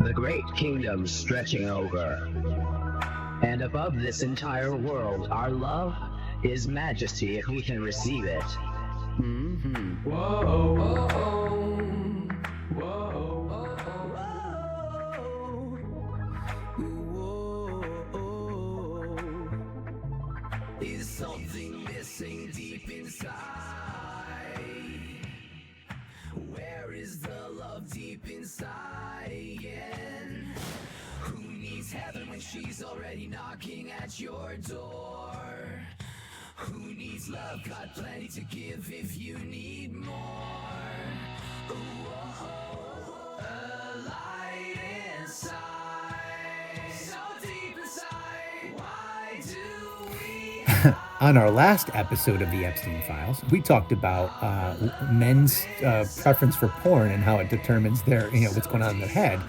the great kingdom stretching over. And above this entire world, our love is majesty if we can receive it. Mm-hmm. Whoa, whoa, whoa, whoa, whoa. Is something missing deep inside? Where is the love deep inside again? Who needs heaven when she's already knocking at your door? Who needs love? Got plenty to give if you need more. Ooh, oh, a light inside, so deep inside. Why do we On our last episode of the Epstein Files, we talked about men's preference for porn and how it determines their, what's going on in their head,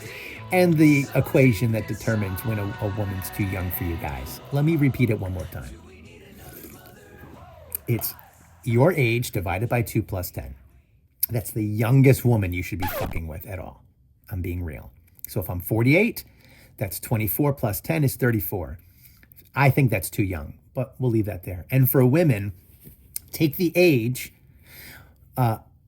and the equation that determines when a woman's too young for you guys. Let me repeat it one more time. It's your age divided by 2 plus 10. That's the youngest woman you should be fucking with at all. I'm being real. So if I'm 48, that's 24 plus 10 is 34. I think that's too young, but we'll leave that there. And for women, take the age,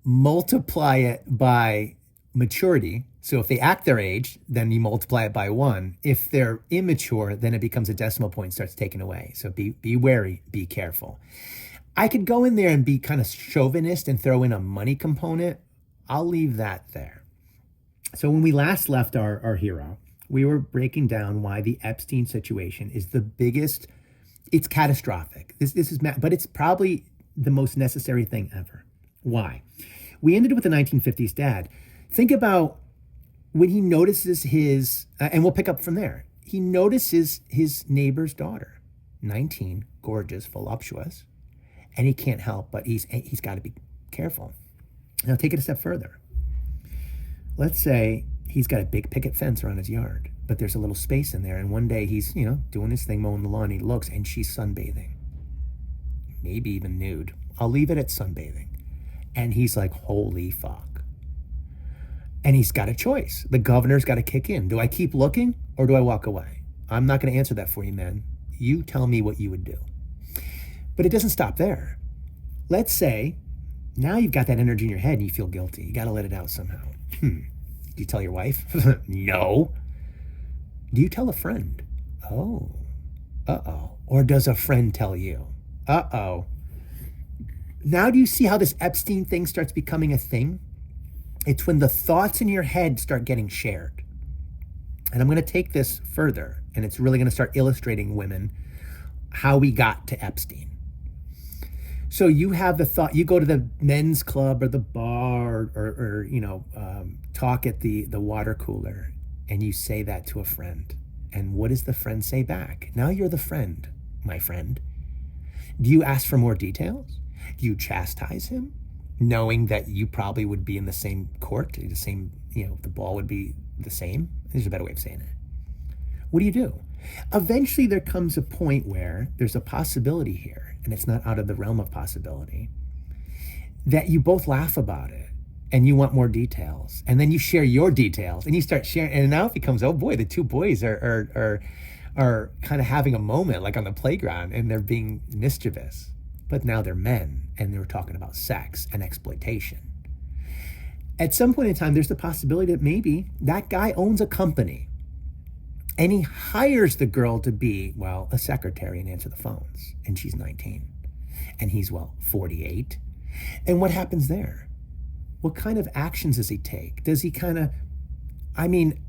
multiply it by maturity. So if they act their age, then you multiply it by 1. If they're immature, then it becomes a decimal point, starts taken away. So be wary, be careful. I could go in there and be kind of chauvinist and throw in a money component. I'll leave that there. So when we last left our hero, we were breaking down why the Epstein situation is the biggest. It's catastrophic. This is, but it's probably the most necessary thing ever. Why? We ended with the 1950s dad. Think about when he notices his, and we'll pick up from there. He notices his neighbor's daughter, 19, gorgeous, voluptuous, and he can't help, but he's got to be careful. Now take it a step further. Let's say he's got a big picket fence around his yard, but there's a little space in there. And one day he's, doing his thing, mowing the lawn. He looks and she's sunbathing, maybe even nude. I'll leave it at sunbathing. And he's like, holy fuck. And he's got a choice. The governor's got to kick in. Do I keep looking or do I walk away? I'm not going to answer that for you, man. You tell me what you would do. But it doesn't stop there. Let's say now you've got that energy in your head and you feel guilty. You got to let it out somehow. Do you tell your wife? No. Do you tell a friend? Oh. Uh-oh. Or does a friend tell you? Uh-oh. Now do you see how this Epstein thing starts becoming a thing? It's when the thoughts in your head start getting shared. And I'm going to take this further, and it's really going to start illustrating women how we got to Epstein. So you have the thought, you go to the men's club or the bar or talk at the water cooler, and you say that to a friend. And what does the friend say back? Now you're the friend, my friend. Do you ask for more details? Do you chastise him, knowing that you probably would be in the same court, the same, the ball would be the same? There's a better way of saying it. What do you do? Eventually there comes a point where there's a possibility here, and it's not out of the realm of possibility, that you both laugh about it and you want more details. And then you share your details and you start sharing. And now it becomes, oh boy, the two boys are kind of having a moment like on the playground and they're being mischievous. But now they're men and they're talking about sex and exploitation. At some point in time, there's the possibility that maybe that guy owns a company and he hires the girl to be, a secretary and answer the phones. And she's 19. And he's, 48. And what happens there? What kind of actions does he take? Does he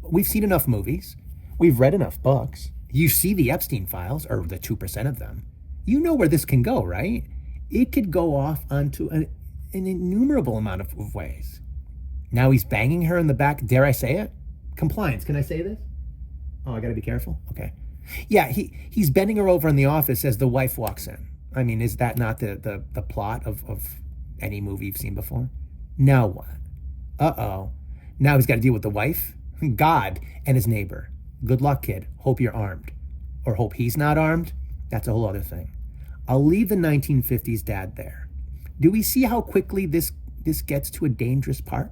we've seen enough movies. We've read enough books. You see the Epstein files, or the 2% of them. You know where this can go, right? It could go off onto an innumerable amount of ways. Now he's banging her in the back. Dare I say it? Compliance. Can I say this? Oh, I got to be careful? Okay. Yeah, he's bending her over in the office as the wife walks in. Is that not the plot of any movie you've seen before? Now what? Uh-oh. Now he's got to deal with the wife, God, and his neighbor. Good luck, kid. Hope you're armed. Or hope he's not armed. That's a whole other thing. I'll leave the 1950s dad there. Do we see how quickly this gets to a dangerous part?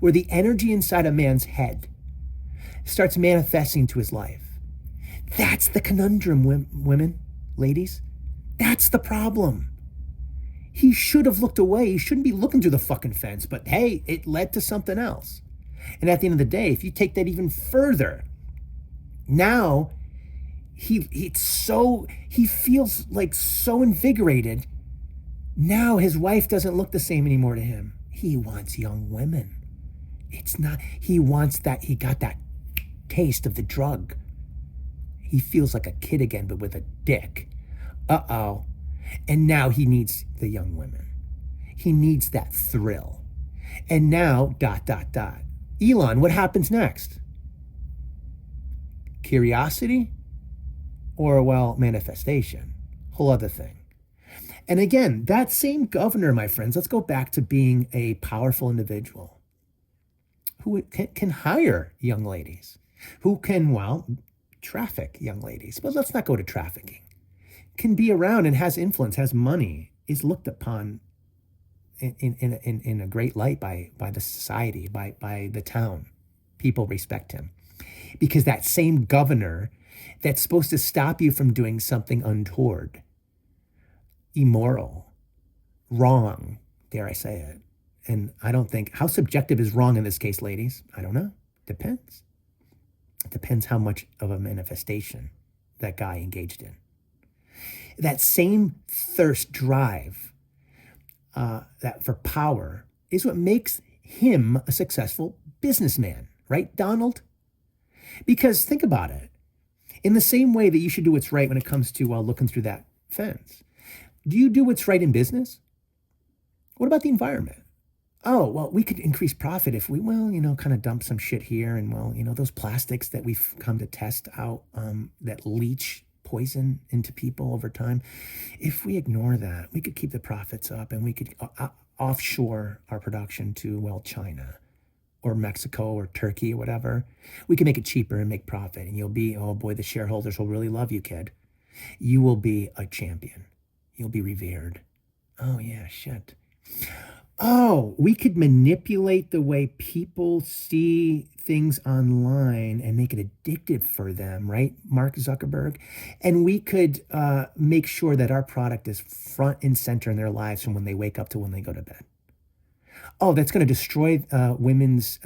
Where the energy inside a man's head starts manifesting to his life. That's the conundrum, women, ladies. That's the problem. He should have looked away. He shouldn't be looking through the fucking fence, but hey, it led to something else. And at the end of the day, if you take that even further, now he feels like so invigorated. Now his wife doesn't look the same anymore to him. He wants young women. He wants that, he got that taste of the drug. He feels like a kid again, but with a dick. Uh-oh. And now he needs the young women. He needs that thrill. And now, ... Elon, what happens next? Curiosity? Or, well, manifestation? Whole other thing. And again, that same governor, my friends, let's go back to being a powerful individual who can hire young ladies, who can, well, traffic young ladies. But let's not go to trafficking. Can be around and has influence, has money, is looked upon in a great light by the society, by the town. People respect him. Because that same governor that's supposed to stop you from doing something untoward, immoral, wrong, dare I say it. And I don't think, how subjective is wrong in this case, ladies? I don't know. Depends. It depends how much of a manifestation that guy engaged in. That same thirst drive that for power is what makes him a successful businessman, right, Donald? Because think about it. In the same way that you should do what's right when it comes to looking through that fence, do you do what's right in business? What about the environment? Oh, well, we could increase profit if we, kind of dump some shit here and, those plastics that we've come to test out that leach poison into people over time. If we ignore that, we could keep the profits up and we could offshore our production to, China or Mexico or Turkey or whatever. We can make it cheaper and make profit. And you'll be, oh boy, the shareholders will really love you, kid. You will be a champion. You'll be revered. Oh, yeah, shit. Oh, we could manipulate the way people see things online and make it addictive for them, right, Mark Zuckerberg? And we could make sure that our product is front and center in their lives from when they wake up to when they go to bed. Oh, that's going to destroy women's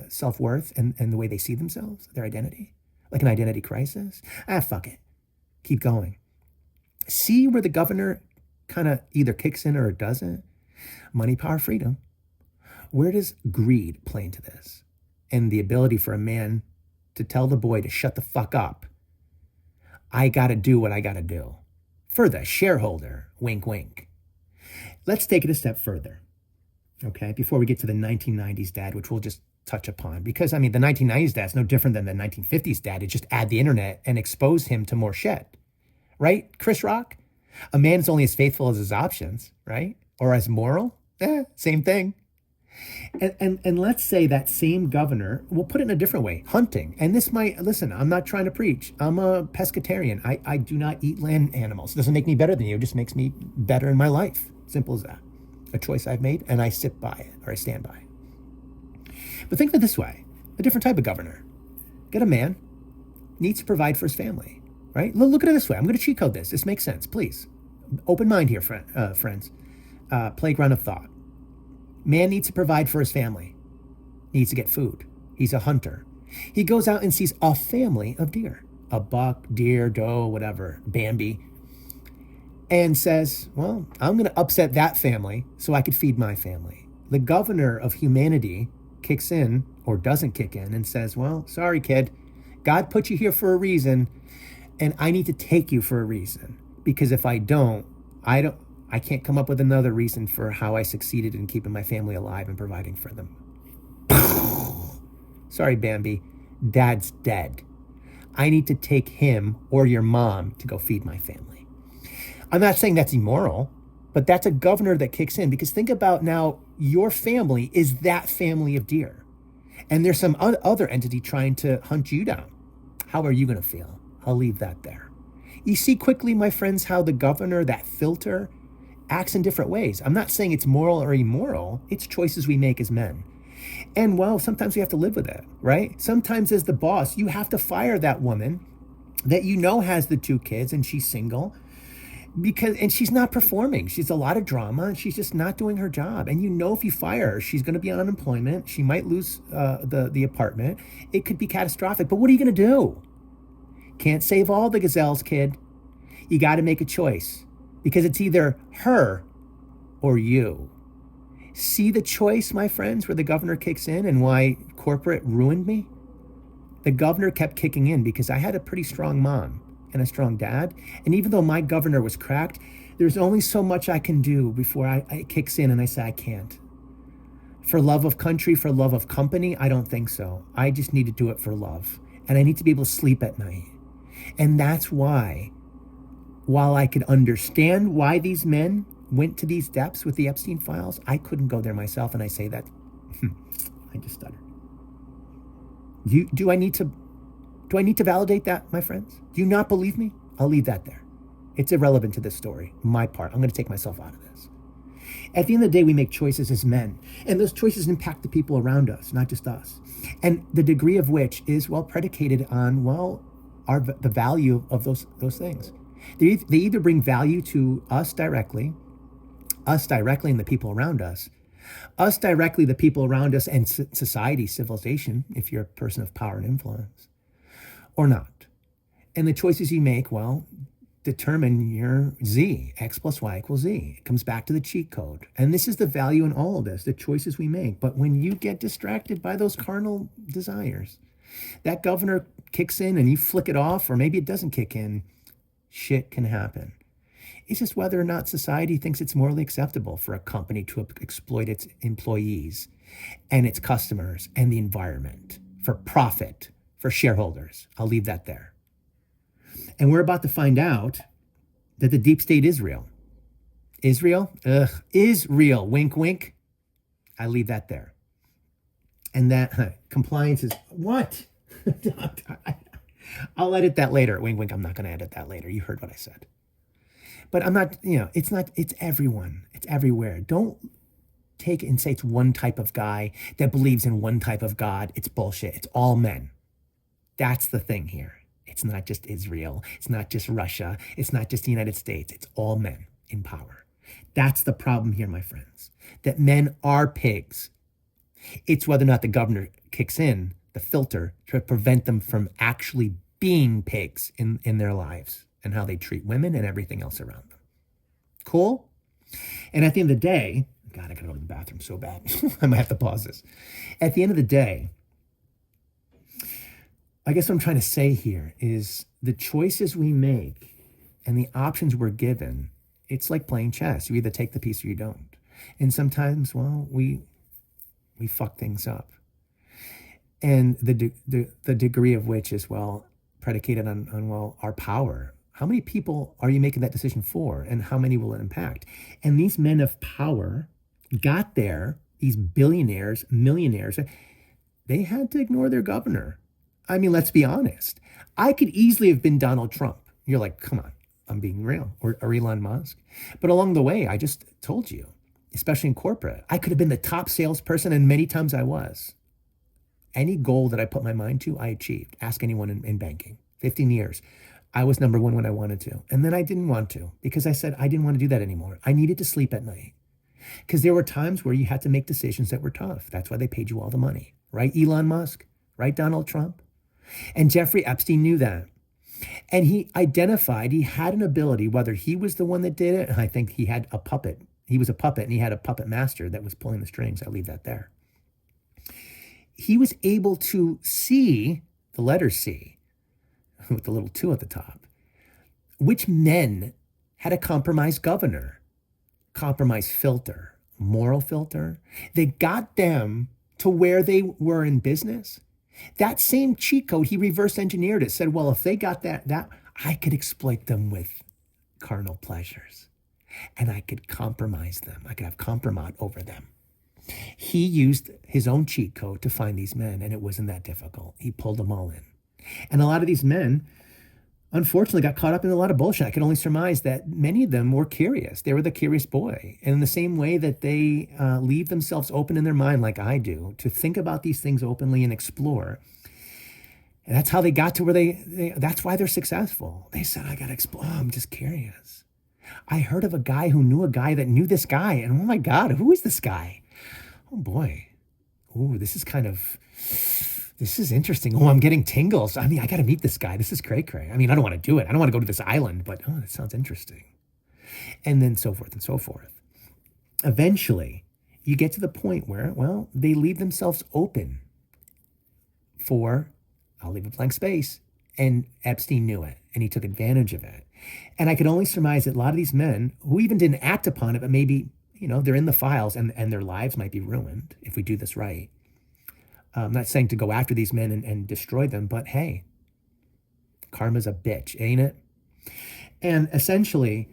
self-worth and the way they see themselves, their identity, like an identity crisis. Fuck it. Keep going. See where the governor kind of either kicks in or it doesn't? Money, power, freedom. Where does greed play into this? And the ability for a man to tell the boy to shut the fuck up. I got to do what I got to do. For the shareholder, wink, wink. Let's take it a step further, okay? Before we get to the 1990s dad, which we'll just touch upon. Because, the 1990s dad's no different than the 1950s dad. It just add the internet and expose him to more shit. Right, Chris Rock? A man is only as faithful as his options, right? Or as moral? Same thing. And let's say that same governor, we'll put it in a different way, hunting. And this might, listen, I'm not trying to preach. I'm a pescatarian. I do not eat land animals. It doesn't make me better than you. It just makes me better in my life. Simple as that. A choice I've made and I sit by it or I stand by it. But think of it this way, a different type of governor. Get a man, needs to provide for his family, right? Look at it this way. I'm going to cheat code this. This makes sense, please. Open mind here, friends. Playground of thought. Man needs to provide for his family. Needs to get food. He's a hunter. He goes out and sees a family of deer. A buck, deer, doe, whatever, Bambi. And says, well, I'm going to upset that family so I could feed my family. The governor of humanity kicks in or doesn't kick in and says, well, sorry, kid. God put you here for a reason and I need to take you for a reason. Because if I don't, I can't come up with another reason for how I succeeded in keeping my family alive and providing for them. Sorry, Bambi. Dad's dead. I need to take him or your mom to go feed my family. I'm not saying that's immoral, but that's a governor that kicks in. Because think about now, your family is that family of deer. And there's some other entity trying to hunt you down. How are you going to feel? I'll leave that there. You see quickly, my friends, how the governor, that filter, acts in different ways. I'm not saying it's moral or immoral. It's choices we make as men. And well, sometimes we have to live with it, right? Sometimes as the boss, you have to fire that woman that you know has the 2 kids and she's single and she's not performing. She's a lot of drama and she's just not doing her job. And you know, if you fire her, she's going to be on unemployment. She might lose the apartment. It could be catastrophic. But what are you going to do? Can't save all the gazelles, kid. You got to make a choice because it's either her or you. See the choice, my friends, where the governor kicks in and why corporate ruined me? The governor kept kicking in because I had a pretty strong mom and a strong dad. And even though my governor was cracked, there's only so much I can do before it kicks in and I say, I can't. For love of country, for love of company, I don't think so. I just need to do it for love. And I need to be able to sleep at night. And that's why, while I could understand why these men went to these depths with the Epstein files, I couldn't go there myself. And I say that, I just stuttered. Do I need to validate that, my friends? Do you not believe me? I'll leave that there. It's irrelevant to this story, my part. I'm going to take myself out of this. At the end of the day, we make choices as men, and those choices impact the people around us, not just us. And the degree of which is, well, predicated on, well, the value of those things. They either bring value to us directly and the people around us directly, the people around us and society, civilization, if you're a person of power and influence, or not. And the choices you make, well, determine your Z. X plus Y equals Z. It comes back to the cheat code. And this is the value in all of this, the choices we make. But when you get distracted by those carnal desires, that governor kicks in and you flick it off, or maybe it doesn't kick in, shit can happen. It's just whether or not society thinks it's morally acceptable for a company to exploit its employees and its customers and the environment for profit, for shareholders. I'll leave that there. And we're about to find out that the deep state is real. Israel? Is real. Wink, wink. I leave that there. And that compliance is what? I'll edit that later. Wink, wink. I'm not going to edit that later. You heard what I said. But I'm not, it's everyone. It's everywhere. Don't take it and say it's one type of guy that believes in one type of God. It's bullshit. It's all men. That's the thing here. It's not just Israel. It's not just Russia. It's not just the United States. It's all men in power. That's the problem here, my friends, that men are pigs. It's whether or not the governor kicks in the filter to prevent them from actually being pigs in their lives and how they treat women and everything else around them. Cool? And at the end of the day, God, I gotta go to the bathroom so bad. I might have to pause this. At the end of the day, I guess what I'm trying to say here is the choices we make and the options we're given, it's like playing chess. You either take the piece or you don't. And sometimes, well, we fuck things up. And the degree of which is, well, predicated on well, our power. How many people are you making that decision for? And how many will it impact? And these men of power got there, these billionaires, millionaires, they had to ignore their governor. I mean, let's be honest. I could easily have been Donald Trump. You're like, come on, I'm being real. Or Elon Musk. But along the way, I just told you, especially in corporate, I could have been the top salesperson, and many times I was. Any goal that I put my mind to, I achieved. Ask anyone in banking. 15 years. I was number one when I wanted to. And then I didn't want to because I said I didn't want to do that anymore. I needed to sleep at night because there were times where you had to make decisions that were tough. That's why they paid you all the money. Right, Elon Musk? Right, Donald Trump? And Jeffrey Epstein knew that. And he identified, he had an ability, whether he was the one that did it, and I think he had a puppet. He was a puppet and he had a puppet master that was pulling the strings. I'll leave that there. He was able to see the letter C with the little 2 at the top, which men had a compromised governor, compromised filter, moral filter. They got them to where they were in business. That same cheat code, he reverse engineered it, said, well, if they got that I could exploit them with carnal pleasures and I could compromise them. I could have compromat over them. He used his own cheat code to find these men, and it wasn't that difficult. He pulled them all in. And a lot of these men unfortunately got caught up in a lot of bullshit. I can only surmise that many of them were curious. They were the curious boy. And in the same way that they leave themselves open in their mind, like I do, to think about these things openly and explore. And that's how they got to where that's why they're successful. They said, I got to explore. Oh, I'm just curious. I heard of a guy who knew a guy that knew this guy. And oh my God, who is this guy? Oh boy. Ooh, this is interesting. Oh, I'm getting tingles. I mean, I got to meet this guy. This is cray-cray. I mean, I don't want to do it. I don't want to go to this island, but oh, that sounds interesting. And then so forth and so forth. Eventually, you get to the point where, well, they leave themselves open for, I'll leave a blank space. And Epstein knew it, and he took advantage of it. And I could only surmise that a lot of these men who even didn't act upon it, but maybe, they're in the files and their lives might be ruined if we do this right. I'm not saying to go after these men and destroy them, but hey, karma's a bitch, ain't it? And essentially,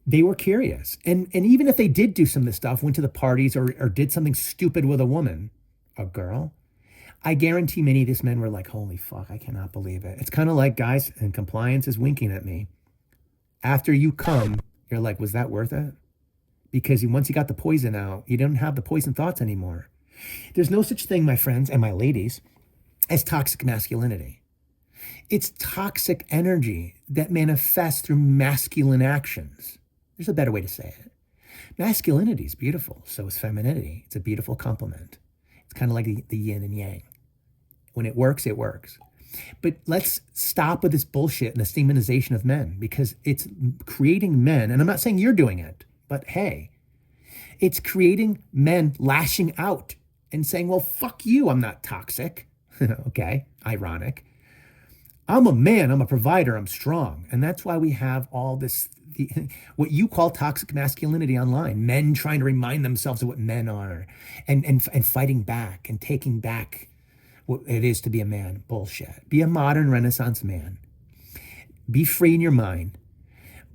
they were curious. And even if they did do some of this stuff, went to the parties or did something stupid with a woman, a girl, I guarantee many of these men were like, holy fuck, I cannot believe it. It's kind of like, guys, and compliance is winking at me. After you come, you're like, was that worth it? Because once you got the poison out, you don't have the poison thoughts anymore. There's no such thing, my friends and my ladies, as toxic masculinity. It's toxic energy that manifests through masculine actions. There's a better way to say it. Masculinity is beautiful, so is femininity. It's a beautiful complement. It's kind of like the yin and yang. When it works, it works. But let's stop with this bullshit and this demonization of men, because it's creating men, and I'm not saying you're doing it, but hey, it's creating men lashing out and saying, well, fuck you, I'm not toxic. Okay, ironic. I'm a man, I'm a provider, I'm strong. And that's why we have all this, what you call toxic masculinity online. Men trying to remind themselves of what men are and fighting back and taking back what it is to be a man. Bullshit. Be a modern Renaissance man. Be free in your mind,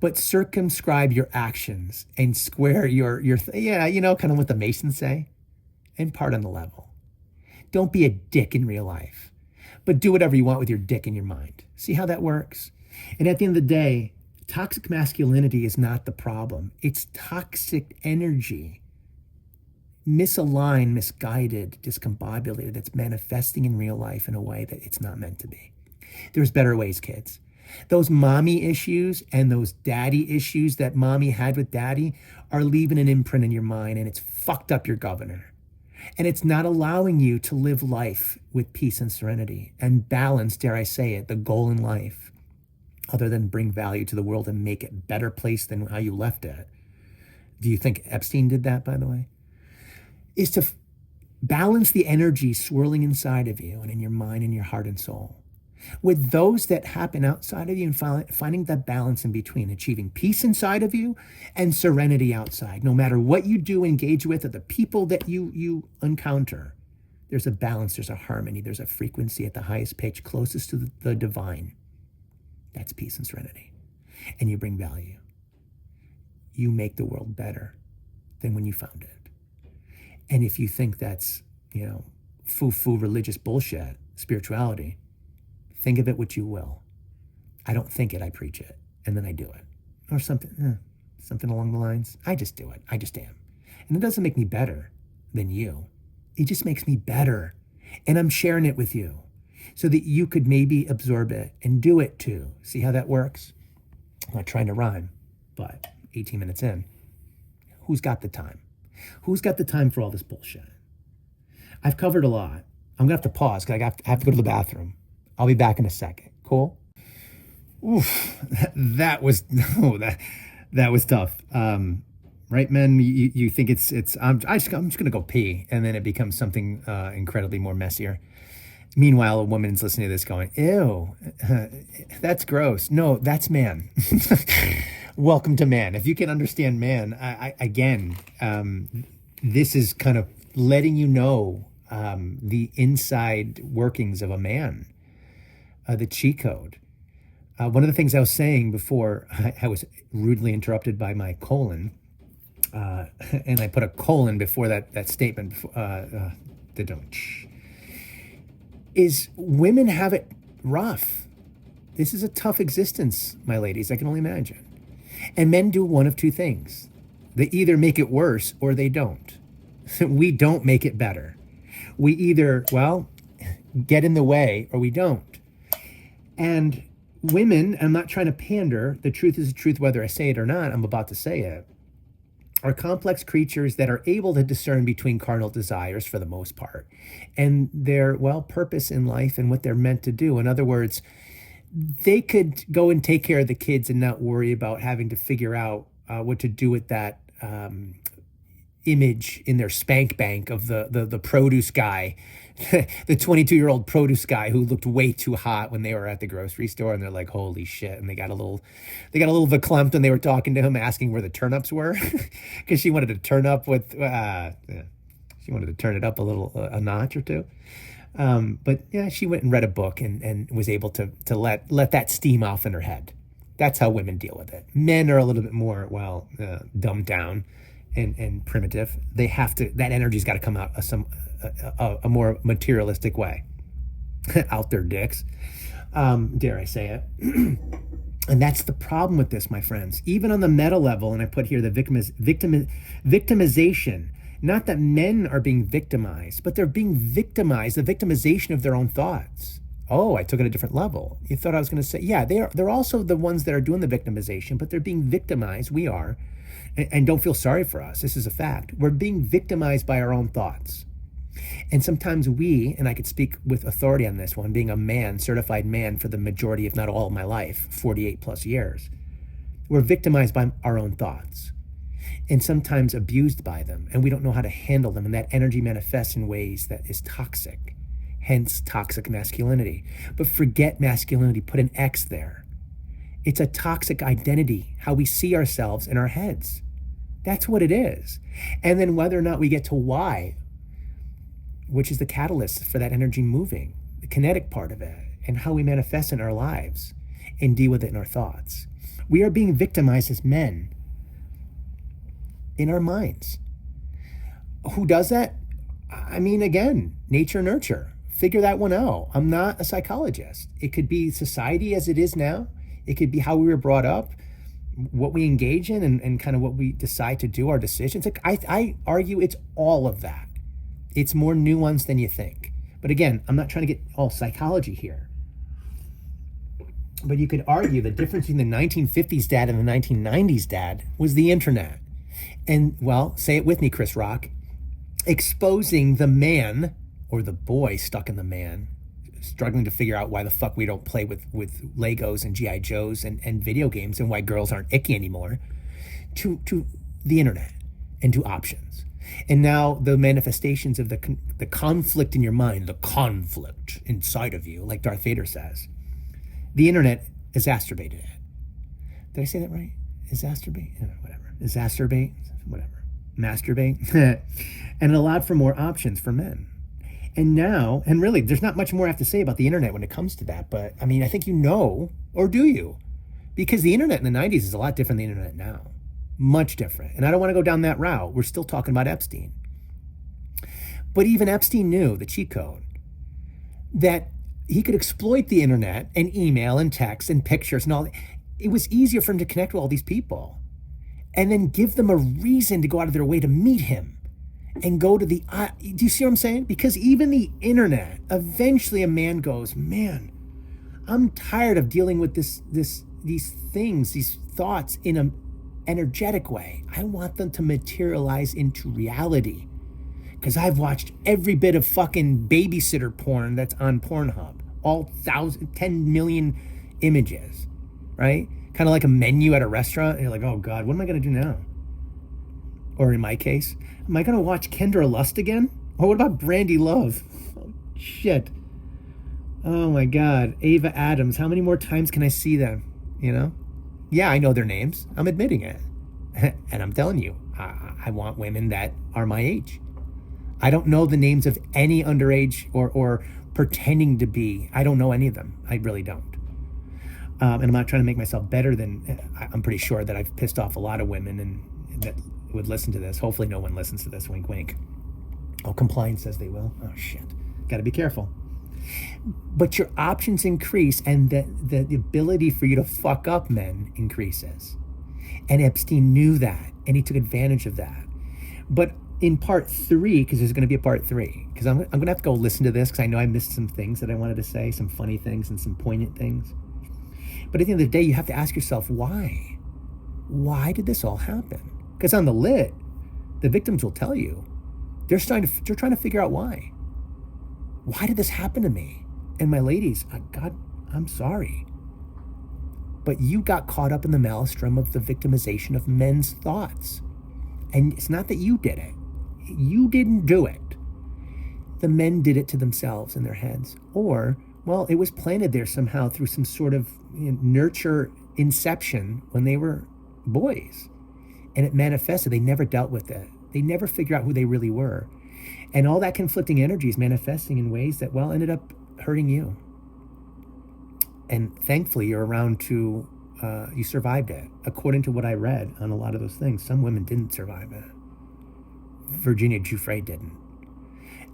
but circumscribe your actions and square your kind of what the Masons say, and part on the level. Don't be a dick in real life, but do whatever you want with your dick in your mind. See how that works? And at the end of the day, toxic masculinity is not the problem. It's toxic energy, misaligned, misguided, discombobulated, that's manifesting in real life in a way that it's not meant to be. There's better ways, kids. Those mommy issues and those daddy issues that mommy had with daddy are leaving an imprint in your mind, and it's fucked up your governor. And it's not allowing you to live life with peace and serenity and balance, dare I say it, the goal in life, other than bring value to the world and make it a better place than how you left it. Do you think Epstein did that, by the way? Is to balance the energy swirling inside of you and in your mind and your heart and soul with those that happen outside of you, and finding that balance in between, achieving peace inside of you and serenity outside. No matter what you do, engage with, or the people that you encounter, there's a balance, there's a harmony, there's a frequency at the highest pitch closest to the divine. That's peace and serenity. And you bring value. You make the world better than when you found it. And if you think that's, foo-foo religious bullshit, spirituality, think of it what you will. I don't think it, I preach it. And then I do it. Or something along the lines. I just do it. I just am. And it doesn't make me better than you. It just makes me better. And I'm sharing it with you so that you could maybe absorb it and do it too. See how that works? I'm not trying to rhyme, but 18 minutes in, who's got the time? Who's got the time for all this bullshit? I've covered a lot. I'm gonna have to pause because I have to go to the bathroom. I'll be back in a second. Cool? Oof, that was tough. Right, men? You think it's I'm just gonna go pee, and then it becomes something incredibly more messier. Meanwhile, a woman's listening to this going, ew, that's gross. No, that's man. Welcome to man. If you can understand man, this is kind of letting you know the inside workings of a man, the cheat code. One of the things I was saying before I was rudely interrupted by my colon, and I put a colon before that statement, is women have it rough. This is a tough existence, my ladies, I can only imagine. And men do one of two things. They either make it worse or they don't. We don't make it better. We either, well, get in the way or we don't. And women, I'm not trying to pander, the truth is the truth whether I say it or not, I'm about to say it, are complex creatures that are able to discern between carnal desires for the most part and their, well, purpose in life and what they're meant to do. In other words, they could go and take care of the kids and not worry about having to figure out what to do with that image in their spank bank of the produce guy, the 22-year-old produce guy who looked way too hot when they were at the grocery store, and they're like, holy shit. And they got a little verklempt when they were talking to him, asking where the turnips were, because she wanted to turn up with, she wanted to turn it up a notch or two. But yeah, she went and read a book and was able to let that steam off in her head. That's how women deal with it. Men are a little bit more, well, dumbed down and primitive. They have to, that energy's got to come out a more materialistic way. Out their dicks, dare I say it. And that's the problem with this, my friends. Even on the meta level, and I put here the victimization. Not that men are being victimized, but they're being victimized, the victimization of their own thoughts. Oh, I took it a different level. You thought I was going to say, yeah, they're also the ones that are doing the victimization, but they're being victimized. We are. And don't feel sorry for us. This is a fact. We're being victimized by our own thoughts. And sometimes we, and I could speak with authority on this one, being a man, certified man for the majority, if not all of my life, 48 plus years, we're victimized by our own thoughts and sometimes abused by them. And we don't know how to handle them. And that energy manifests in ways that is toxic, hence toxic masculinity. But forget masculinity, put an X there. It's a toxic identity, how we see ourselves in our heads. That's what it is. And then whether or not we get to why, which is the catalyst for that energy moving, the kinetic part of it, and how we manifest in our lives and deal with it in our thoughts. We are being victimized as men in our minds. Who does that? I mean, again, nature, nurture. Figure that one out. I'm not a psychologist. It could be society as it is now. It could be how we were brought up, what we engage in, and kind of what we decide to do, our decisions. I argue it's all of that. It's more nuanced than you think. But again, I'm not trying to get all psychology here. But you could argue the difference between the 1950s dad and the 1990s dad was the internet. And, well, say it with me, Chris Rock, exposing the man, or the boy stuck in the man, struggling to figure out why the fuck we don't play with Legos and G.I. Joes and video games, and why girls aren't icky anymore, to the internet and to options. And now the manifestations of the conflict in your mind, the conflict inside of you, like Darth Vader says, the internet exacerbated it. Did I say that right? Exacerbate? Whatever. Exacerbate? Whatever. Masturbate? And it allowed for more options for men. And now, and really, there's not much more I have to say about the internet when it comes to that. But I mean, I think you know, or do you? Because the internet in the 90s is a lot different than the internet now. Much different. And I don't want to go down that route. We're still talking about Epstein. But even Epstein knew the cheat code, that he could exploit the internet and email and text and pictures and all that. It was easier for him to connect with all these people and then give them a reason to go out of their way to meet him and go to the, do you see what I'm saying? Because even the internet, eventually a man goes, man, I'm tired of dealing with these things, these thoughts in an energetic way. I want them to materialize into reality. Because I've watched every bit of fucking babysitter porn that's on Pornhub. All 10 million images, right? Kind of like a menu at a restaurant. And you're like, oh God, what am I going to do now? Or in my case, am I going to watch Kendra Lust again? Or what about Brandy Love? Oh, shit. Oh my God. Ava Adams. How many more times can I see them? You know? Yeah, I know their names. I'm admitting it. And I'm telling you, I want women that are my age. I don't know the names of any underage or pretending to be. I don't know any of them. I really don't. And I'm not trying to make myself better than, I'm pretty sure that I've pissed off a lot of women and that would listen to this. Hopefully no one listens to this, wink, wink. Oh, compliance says they will. Oh, shit. Got to be careful. But your options increase, and the ability for you to fuck up men increases. And Epstein knew that, and he took advantage of that. But in part 3, because there's going to be a part 3, because I'm going to have to go listen to this, because I know I missed some things that I wanted to say, some funny things and some poignant things. But at the end of the day, you have to ask yourself, why? Why did this all happen? Because on the lit, the victims will tell you. They're trying to figure out why. Why did this happen to me? And my ladies, God, I'm sorry. But you got caught up in the maelstrom of the victimization of men's thoughts. And it's not that you did it. You didn't do it. The men did it to themselves in their heads. Or, well, it was planted there somehow through some sort of nurture inception when they were boys. And it manifested. They never dealt with it. They never figured out who they really were. And all that conflicting energy is manifesting in ways that, well, ended up hurting you. And thankfully, you're around to, you survived it. According to what I read on a lot of those things, some women didn't survive it. Virginia Giuffre didn't.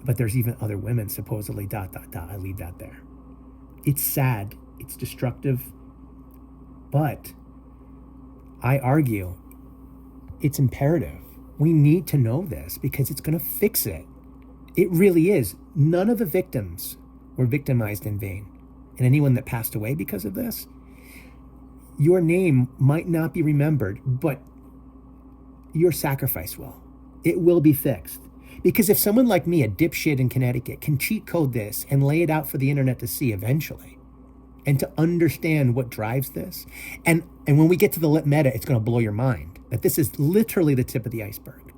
But there's even other women, supposedly, ... I leave that there. It's sad. It's destructive. But I argue it's imperative. We need to know this because it's going to fix it. It really is. None of the victims were victimized in vain. And anyone that passed away because of this, your name might not be remembered, but your sacrifice will. It will be fixed. Because if someone like me, a dipshit in Connecticut, can cheat code this and lay it out for the internet to see eventually, and to understand what drives this, and when we get to the lit meta, it's going to blow your mind that this is literally the tip of the iceberg.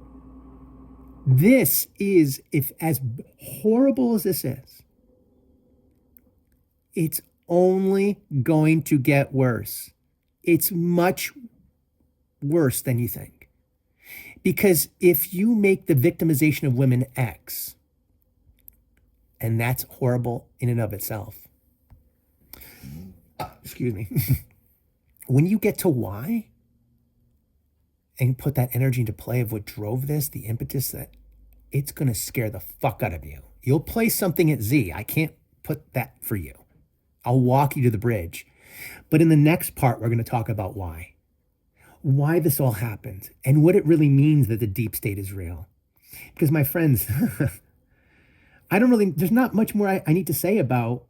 This is, if as horrible as this is, it's only going to get worse. It's much worse than you think. Because if you make the victimization of women X, and that's horrible in and of itself, excuse me, when you get to Y, and put that energy into play of what drove this, the impetus, that it's going to scare the fuck out of you. You'll play something at Z. I can't put that for you. I'll walk you to the bridge. But in the next part, we're going to talk about why this all happened and what it really means that the deep state is real. Because my friends, there's not much more I need to say about,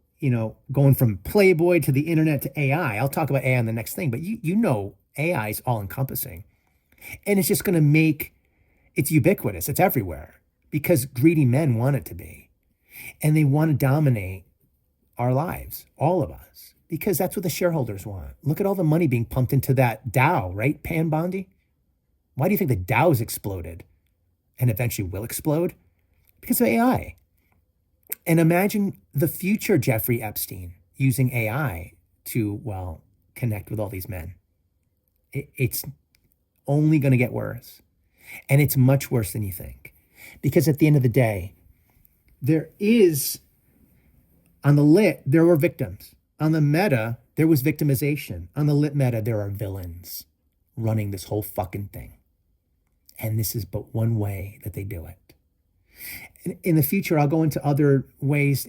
going from Playboy to the internet to AI. I'll talk about AI on the next thing, but you know AI is all encompassing. And it's just going to it's ubiquitous. It's everywhere because greedy men want it to be. And they want to dominate our lives, all of us, because that's what the shareholders want. Look at all the money being pumped into that Dow, right, Pan Bondi? Why do you think the Dow's exploded and eventually will explode? Because of AI. And imagine the future Jeffrey Epstein using AI to, connect with all these men. It's only going to get worse. And it's much worse than you think. Because at the end of the day, on the lit, there were victims. On the meta, there was victimization. On the lit meta, there are villains running this whole fucking thing. And this is but one way that they do it. In the future, I'll go into other ways.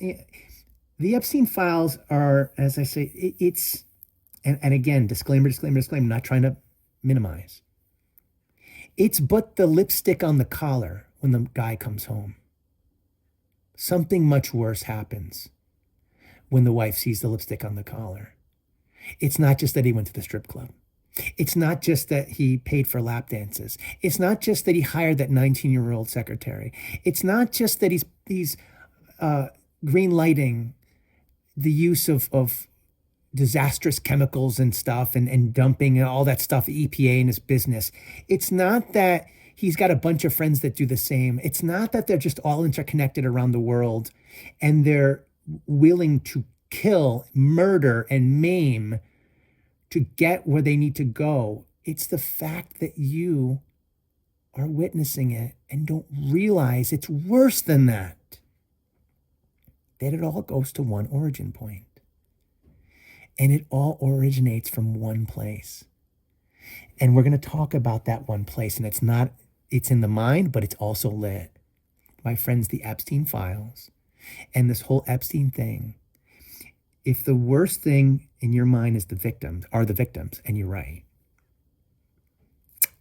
The Epstein files are, as I say, and again, disclaimer, not trying to minimize. It's but the lipstick on the collar when the guy comes home. Something much worse happens when the wife sees the lipstick on the collar. It's not just that he went to the strip club. It's not just that he paid for lap dances. It's not just that he hired that 19-year-old secretary. It's not just that he's green lighting the use of disastrous chemicals and stuff and dumping and all that stuff, EPA in his business. It's not that he's got a bunch of friends that do the same. It's not that they're just all interconnected around the world and they're willing to kill, murder, and maim to get where they need to go. It's the fact that you are witnessing it and don't realize it's worse than that. That it all goes to one origin point. And it all originates from one place. And we're going to talk about that one place. And it's in the mind, but it's also lit. My friends, the Epstein files And this whole Epstein thing, if the worst thing in your mind is the victims, and you're right,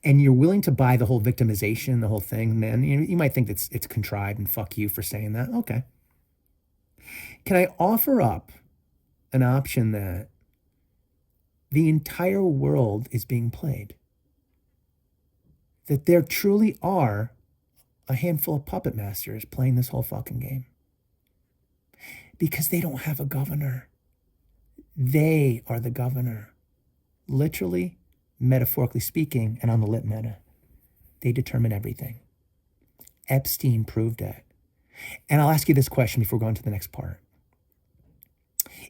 and you're willing to buy the whole victimization, the whole thing, man, you might think that it's contrived and fuck you for saying that. Okay. Can I offer up an option that the entire world is being played? That there truly are a handful of puppet masters playing this whole fucking game. Because they don't have a governor. They are the governor. Literally, metaphorically speaking, and on the lit meta, they determine everything. Epstein proved it. And I'll ask you this question before going to the next part.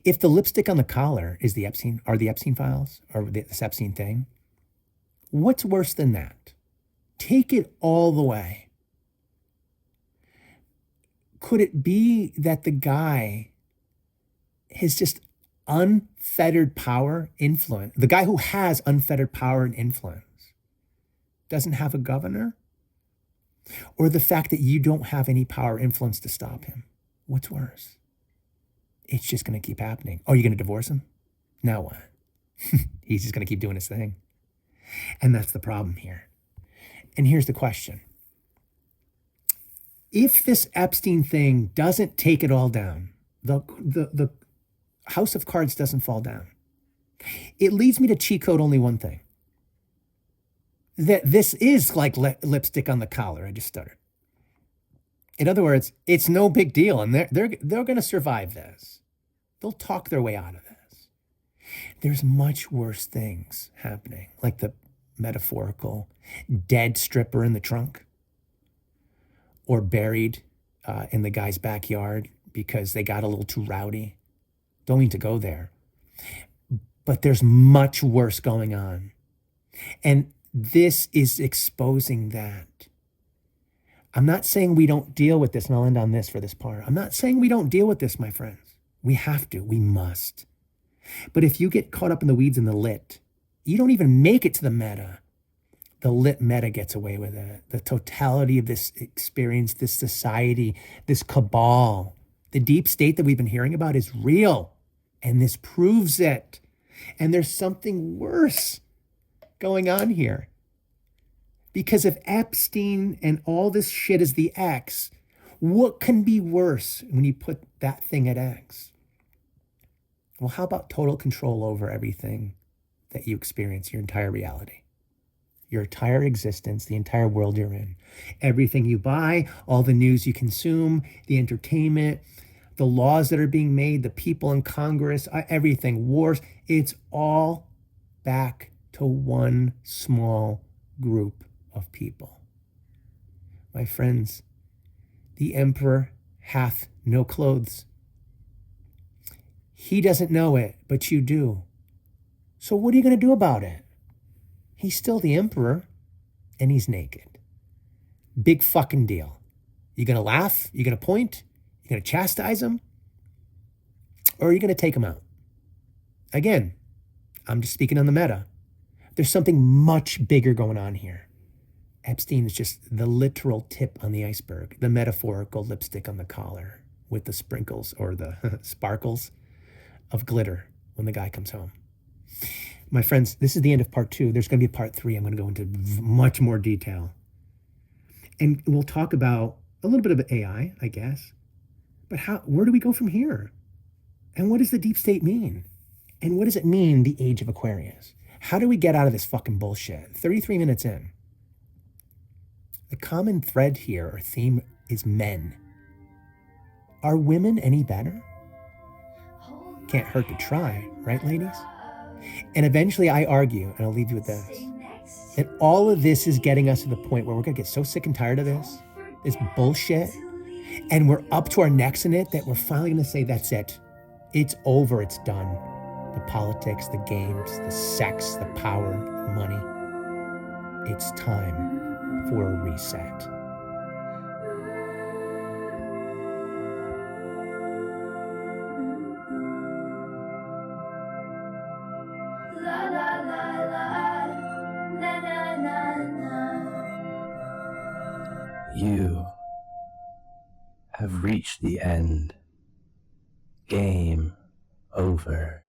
If the lipstick on the collar is the Epstein files, or this Epstein thing, what's worse than that? Take it all the way. Could it be that the guy has just unfettered power, influence? The guy who has unfettered power and influence doesn't have a governor? Or the fact that you don't have any power or influence to stop him? What's worse? It's just going to keep happening. Oh, you're going to divorce him? Now what? He's just going to keep doing his thing. And that's the problem here. And here's the question. If this Epstein thing doesn't take it all down, the house of cards doesn't fall down, it leads me to cheat code only one thing. That this is like lipstick on the collar. I just stuttered. In other words, it's no big deal, and they're going to survive this. They'll talk their way out of this. There's much worse things happening, like the metaphorical dead stripper in the trunk, or buried in the guy's backyard because they got a little too rowdy. Don't mean to go there, but there's much worse going on, and this is exposing that. I'm not saying we don't deal with this, and I'll end on this for this part. I'm not saying we don't deal with this, my friends. We have to, we must. But if you get caught up in the weeds in the lit, you don't even make it to the meta. The lit meta gets away with it. The totality of this experience, this society, this cabal, the deep state that we've been hearing about is real. And this proves it. And there's something worse going on here. Because if Epstein and all this shit is the X, what can be worse when you put that thing at X? Well, how about total control over everything that you experience, your entire reality, your entire existence, the entire world you're in, everything you buy, all the news you consume, the entertainment, the laws that are being made, the people in Congress, everything, wars, it's all back to one small group of people. My friends, the emperor hath no clothes. He doesn't know it, but you do. So what are you going to do about it? He's still the emperor, and he's naked. Big fucking deal. You going to laugh? You going to point? You going to chastise him? Or are you going to take him out? Again, I'm just speaking on the meta. There's something much bigger going on here. Epstein is just the literal tip on the iceberg, the metaphorical lipstick on the collar with the sprinkles or the sparkles of glitter when the guy comes home. My friends, this is the end of part 2. There's going to be a part 3. I'm going to go into much more detail. And we'll talk about a little bit of AI, I guess. But where do we go from here? And what does the deep state mean? And what does it mean, the age of Aquarius? How do we get out of this fucking bullshit? 33 minutes in. The common thread here, or theme, is men. Are women any better? Can't hurt to try, right, ladies? And eventually I argue, and I'll leave you with this, that all of this is getting us to the point where we're going to get so sick and tired of this bullshit, and we're up to our necks in it, that we're finally going to say, that's it. It's over. It's done. The politics, the games, the sex, the power, the money. It's time for a reset. You have reached the end. Game over.